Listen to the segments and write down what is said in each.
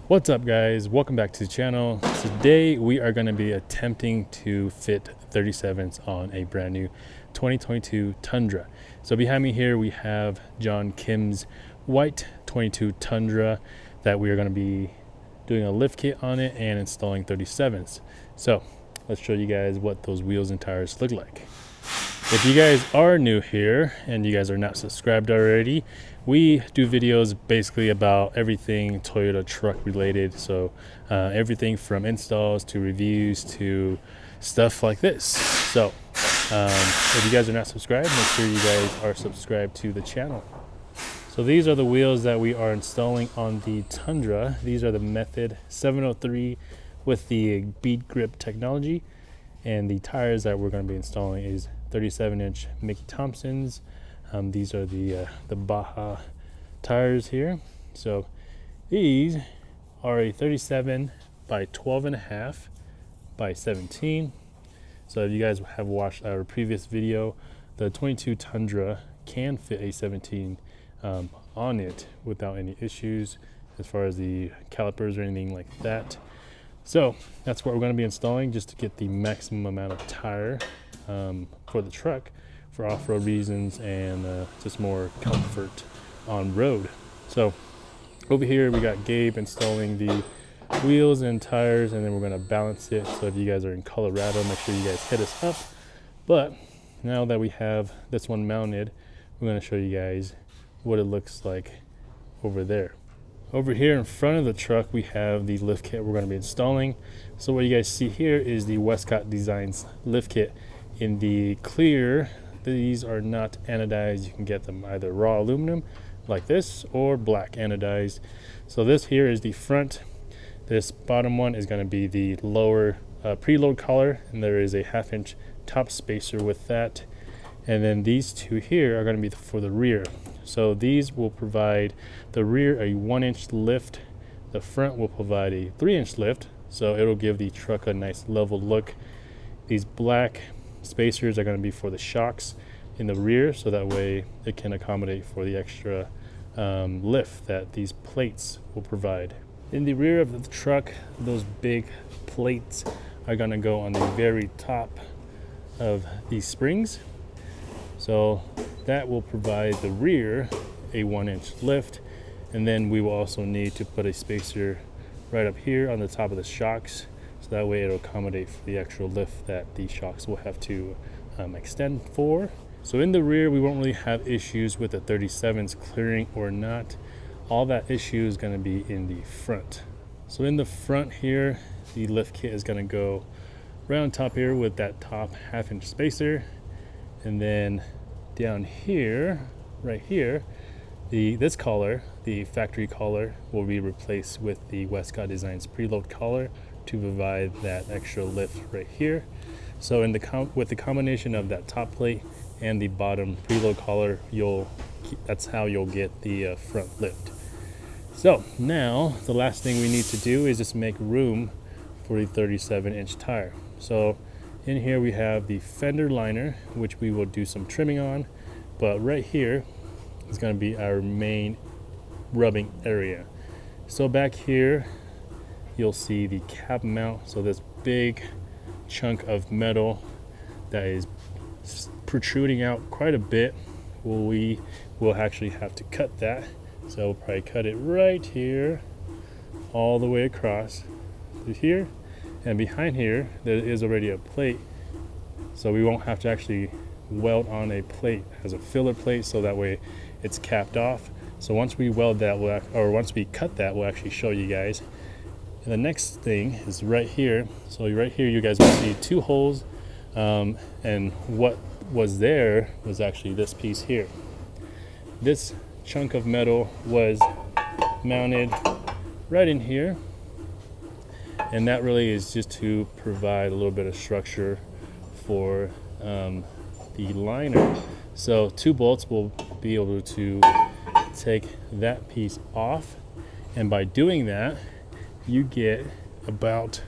What's up, guys? Welcome back to the channel. Today we are going to be attempting to fit 37s on a brand new 2022 Tundra. So behind me here we have John Kim's white 22 Tundra that we are going to be doing a lift kit on it and installing 37s. So let's show you guys what those wheels and tires look like. If you guys are new here and you guys are not subscribed already, we do videos basically about everything Toyota truck related. So everything from installs to reviews to stuff like this. So if you guys are not subscribed, make sure you guys are subscribed to the channel. So these are the wheels that we are installing on the Tundra. These are the Method 703 with the bead grip technology. And the tires that we're going to be installing is 37-inch Mickey Thompsons. These are the Baja tires here. So these are a 37 by 12.5 by 17. So if you guys have watched our previous video, the 22 Tundra can fit a 17 on it without any issues as far as the calipers or anything like that. So that's what we're going to be installing just to get the maximum amount of tire for the truck for off-road reasons and just more comfort on road. So over here we got Gabe installing the wheels and tires, and then we're going to balance it. So if you guys are in Colorado, make sure you guys hit us up. But now that we have this one mounted, we're going to show you guys what it looks like over there. Over here in front of the truck, we have the lift kit we're going to be installing. So what you guys see here is the Westcott Designs lift kit in the clear. These are not anodized. You can get them either raw aluminum like this or black anodized. So this here is the front. This bottom one is going to be the lower preload collar, and there is a 1/2-inch top spacer with that. And then these two here are going to be for the rear. So these will provide the rear a 1-inch lift. The front will provide a 3-inch lift. So it'll give the truck a nice level look. These black spacers are going to be for the shocks in the rear, so that way it can accommodate for the extra lift that these plates will provide. In the rear of the truck, those big plates are going to go on the very top of these springs. So that will provide the rear a 1-inch lift, and then we will also need to put a spacer right up here on the top of the shocks, so that way it'll accommodate for the actual lift that the shocks will have to extend for. So in the rear, we won't really have issues with the 37s clearing or not. All that issue is going to be in the front. So in the front here, the lift kit is going to go right on top here with that top 1/2-inch spacer. And then down here, right here, this collar, the factory collar, will be replaced with the Westcott Designs preload collar to provide that extra lift right here. So with the combination of that top plate and the bottom preload collar, that's how you'll get the front lift. So now the last thing we need to do is just make room for the 37-inch tire. So in here we have the Fender Liner, which we will do some trimming on, but right here is going to be our main rubbing area. So back here you'll see the cap mount, so this big chunk of metal that is protruding out quite a bit. We will actually have to cut that, so we'll probably cut it right here all the way across to here. And behind here, there is already a plate, so we won't have to actually weld on a plate as a filler plate, so that way it's capped off. So once we weld that, once we cut that, we'll actually show you guys. And the next thing is right here. So right here, you guys will see 2 holes, and what was there was actually this piece here. This chunk of metal was mounted right in here. And that really is just to provide a little bit of structure for the liner. So 2 bolts will be able to take that piece off. And by doing that, you get about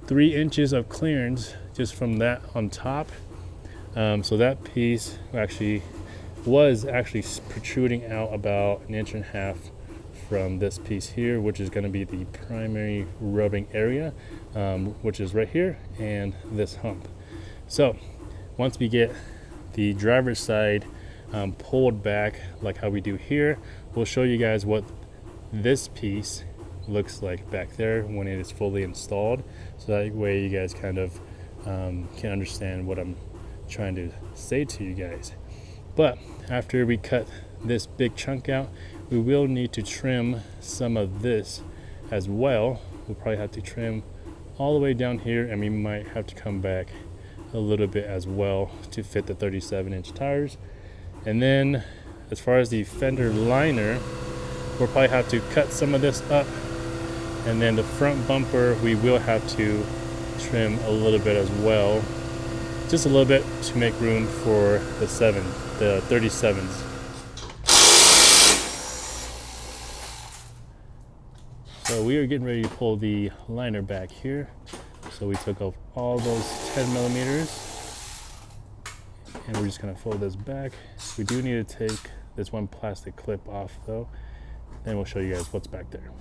3 inches of clearance just from that on top. So that piece was actually protruding out about 1.5 inches from this piece here, which is going to be the primary rubbing area, which is right here, and this hump. So once we get the driver's side pulled back like how we do here, we'll show you guys what this piece looks like back there when it is fully installed, so that way you guys kind of can understand what I'm trying to say to you guys. But after we cut this big chunk out, we will need to trim some of this as well. We'll probably have to trim all the way down here, and we might have to come back a little bit as well to fit the 37-inch tires. And then as far as the fender liner, we'll probably have to cut some of this up, and then the front bumper we will have to trim a little bit as well, just a little bit to make room for the 37s. So we are getting ready to pull the liner back here. So we took off all those 10 millimeters, and we're just gonna fold this back. We do need to take this one plastic clip off though, then we'll show you guys what's back there.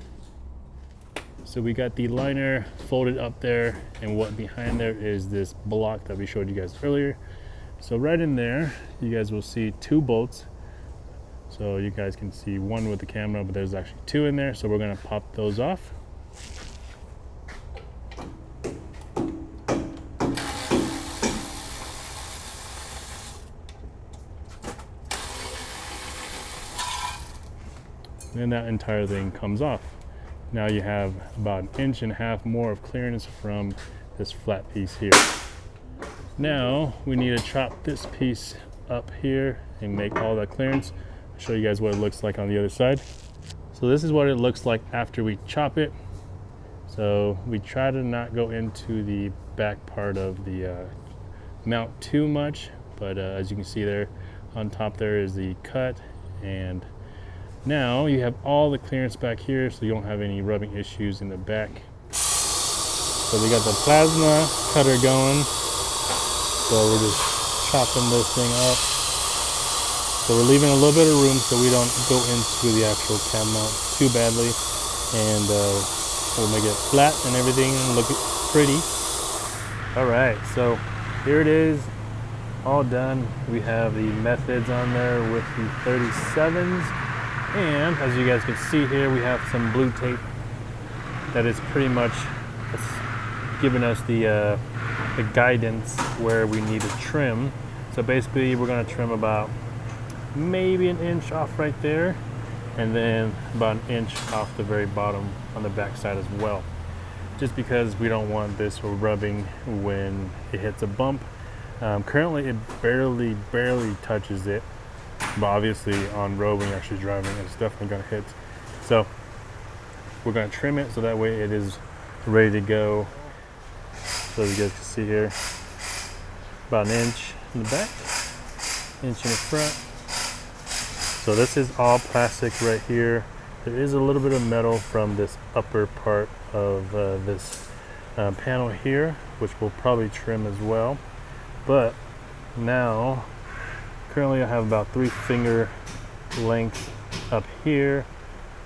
So we got the liner folded up there, and what behind there is this block that we showed you guys earlier. So right in there, you guys will see 2 bolts. So you guys can see one with the camera, but there's actually 2 in there. So we're gonna pop those off. And then that entire thing comes off. Now you have about 1.5 inches more of clearance from this flat piece here. Now we need to chop this piece up here and make all that clearance. I'll show you guys what it looks like on the other side. So this is what it looks like after we chop it. So we try to not go into the back part of the mount too much, but as you can see there on top there is the cut, and now you have all the clearance back here, so you don't have any rubbing issues in the back. So we got the plasma cutter going, so we're just chopping this thing up. So we're leaving a little bit of room so we don't go into the actual cab mount too badly, and we'll make it flat and everything and look pretty. All right, so here it is, all done. We have the methods on there with the 37s. And as you guys can see here, we have some blue tape that is pretty much giving us the guidance where we need to trim. So basically we're going to trim about maybe 1 inch off right there, and then about 1 inch off the very bottom on the back side as well, just because we don't want this rubbing when it hits a bump. Currently it barely touches it, but obviously on road when you're actually driving, it's definitely going to hit. So we're going to trim it so that way it is ready to go. So you guys can see here, about 1 inch in the back, 1 inch in the front. So this is all plastic right here. There is a little bit of metal from this upper part of this panel here, which we'll probably trim as well. But now, currently I have about 3 finger length up here.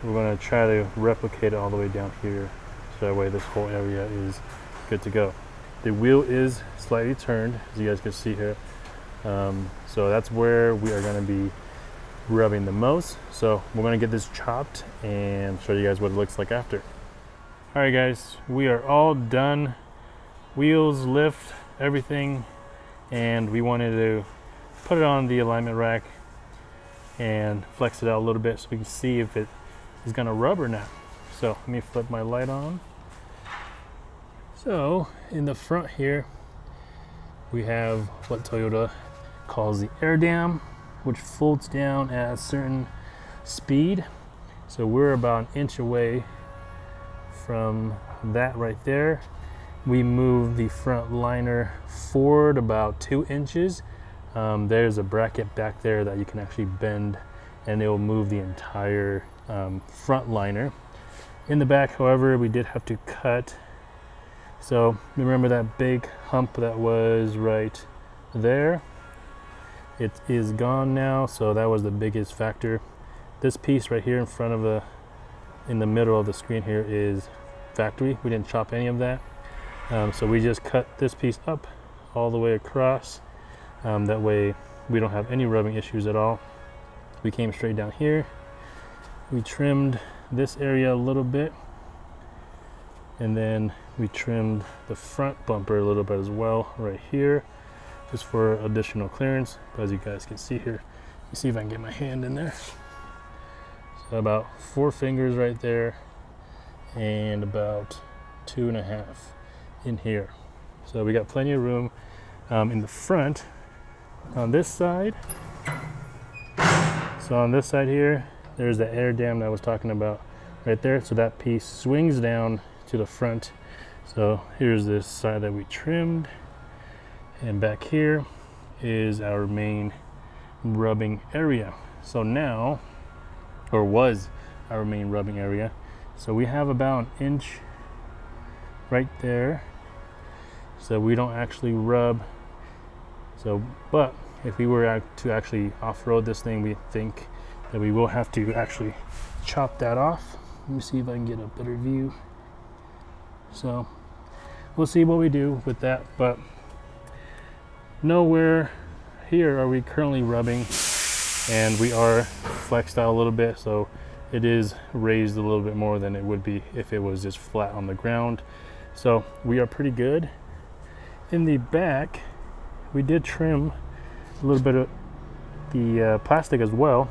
We're going to try to replicate it all the way down here, so that way this whole area is good to go. The wheel is slightly turned, as you guys can see here. So that's where we are going to be rubbing the most. So we're going to get this chopped and show you guys what it looks like after. All right guys, we are all done. Wheels, lift, everything. And we wanted to put it on the alignment rack and flex it out a little bit so we can see if it is going to rub or not. So let me flip my light on. So in the front here we have what Toyota calls the air dam, which folds down at a certain speed. So we're about 1 inch away from that right there. We move the front liner forward about 2 inches. There's a bracket back there that you can actually bend, and it will move the entire front liner. In the back, however, we did have to cut. So remember that big hump that was right there? It is gone now, so that was the biggest factor. This piece right here in front of the in the middle of the screen here is factory. We didn't chop any of that. So we just cut this piece up all the way across. That way we don't have any rubbing issues at all. We came straight down here. We trimmed this area a little bit. And then we trimmed the front bumper a little bit as well right here, just for additional clearance. But as you guys can see here, let me see if I can get my hand in there. So about 4 fingers right there, and about 2.5 in here. So we got plenty of room in the front. On this side, so on this side here, there's the air dam that I was talking about right there. So that piece swings down to the front. So here's this side that we trimmed, and back here is our main rubbing area. So now, or was our main rubbing area. So we have about 1 inch right there. So we don't actually rub. So, but if we were to actually off-road this thing, we think that we will have to actually chop that off. Let me see if I can get a better view. So we'll see what we do with that, but nowhere here are we currently rubbing, and we are flexed out a little bit, so it is raised a little bit more than it would be if it was just flat on the ground. So we are pretty good. In the back, we did trim a little bit of the plastic as well.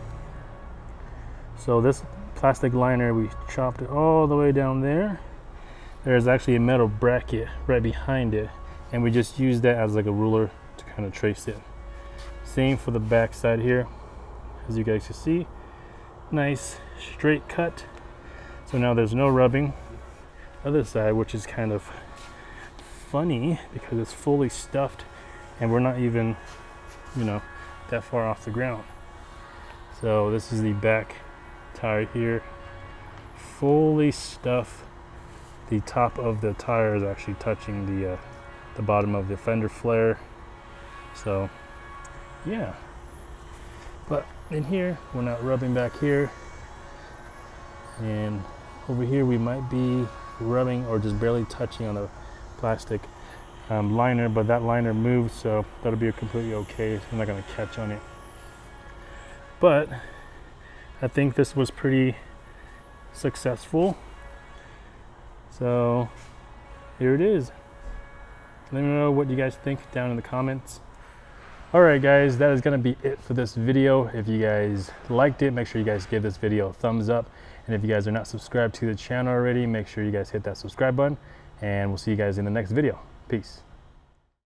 So this plastic liner, we chopped it all the way down there. There's actually a metal bracket right behind it, and we just used that as like a ruler to kind of trace it. Same for the back side here. As you guys can see, nice straight cut. So now there's no rubbing. Other side, which is kind of funny because it's fully stuffed and we're not even, you know, that far off the ground. So this is the back tire here, fully stuffed. The top of the tire is actually touching the bottom of the fender flare. So yeah, but in here we're not rubbing back here, and over here we might be rubbing or just barely touching on the plastic liner, but that liner moved, so that'll be completely okay. I'm not going to catch on it, but I think this was pretty successful. So here it is. Let me know what you guys think down in the comments. Alright guys, that is going to be it for this video. If you guys liked it, make sure you guys give this video a thumbs up. And if you guys are not subscribed to the channel already, make sure you guys hit that subscribe button. And we'll see you guys in the next video. Peace.